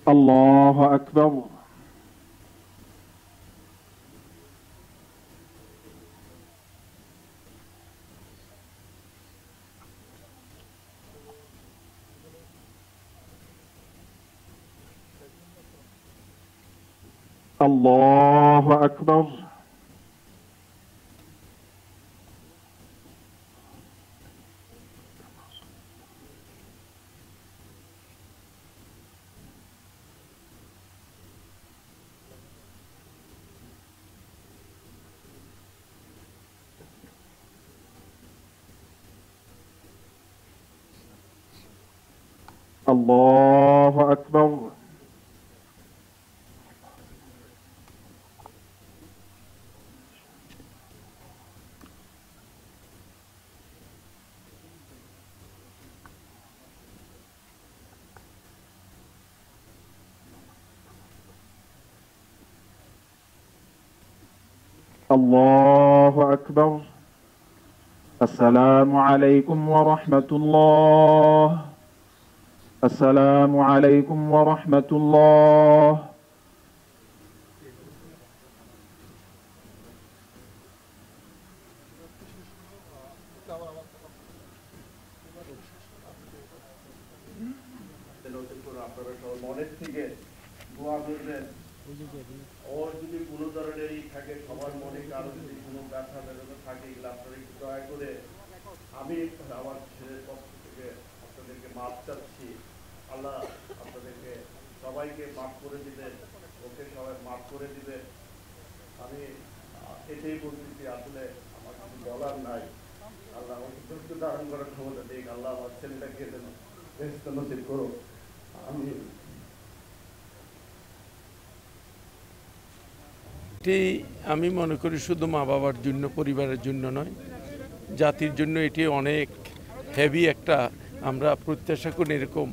الله أكبر. الله أكبر. الله أكبر. الله أكبر. السلام عليكم ورحمة الله. السلام عليكم ورحمة الله. মনের থেকে দোয়া করবেন। ওর যদি কোনো ধরনেরই থাকে, সবার মনে কারো যদি কোনো ব্যথা বেদনা থাকে, এগুলো আপনারা একটু দয়া করে, আমি আমার ছেলের পক্ষ থেকে আপনাদেরকে মাফ চাচ্ছি। আল্লাহ আপনাদেরকে সবাইকে মাফ করে দিবেন, ওকে সবাই মাফ করে দিবেন। আমি এটাই বলতেছি, আসলে আমার কিছু বলার নাই। আল্লাহ আমাকে ধৈর্য ধারণ করার ক্ষমতা দিক। আল্লাহ আমার ছেলেটাকে যেন বেহেশত নসিব করো। আমি আমি মনে করি শুধু মা বাবার জন্য, পরিবারের জন্য নয়, জাতির জন্য এটি অনেক হেভি একটা। আমরা প্রত্যাশা করি এরকম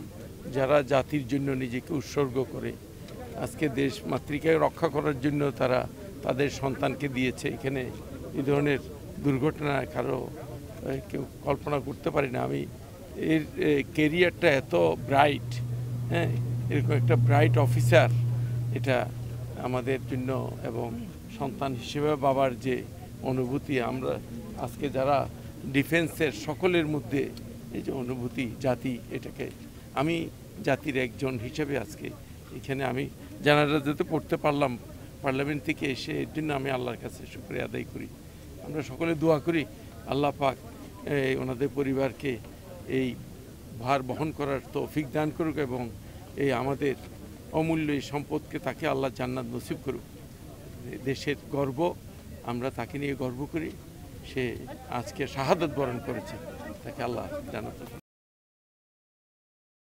যারা জাতির জন্য নিজেকে উৎসর্গ করে আজকে দেশ মাতৃকায় রক্ষা করার জন্য তারা তাদের সন্তানকে দিয়েছে। এখানে এই ধরনের দুর্ঘটনা কারো কেউ কল্পনা করতে পারি না। আমি এর কেরিয়ারটা এত ব্রাইট, হ্যাঁ, এরকম একটা ব্রাইট অফিসার, এটা আমাদের জন্য এবং সন্তান হিসেবে বাবার যে অনুভূতি, আমরা আজকে যারা ডিফেন্সের সকলের মধ্যে এই যে অনুভূতি জাতি, এটাকে আমি জাতির একজন হিসেবে আজকে এখানে আমি জানাজাতে পড়তে পারলাম পার্লামেন্ট থেকে এসে। এর জন্য আমি আল্লাহর কাছে শুকরিয়া আদায় করি। আমরা সকলে দোয়া করি আল্লাহ পাক ওনাদের পরিবারকে এই ভার বহন করার তৌফিক দান করুক এবং এই আমাদের অমূল্য এই সম্পদকে তাকে আল্লাহ জান্নাত নসিব করুক। দেশের গর্ব, আমরা তাকে নিয়ে গর্ব করি। সে আজকে শাহাদাত বরণ করেছে, তাকে আল্লাহ জান্নাত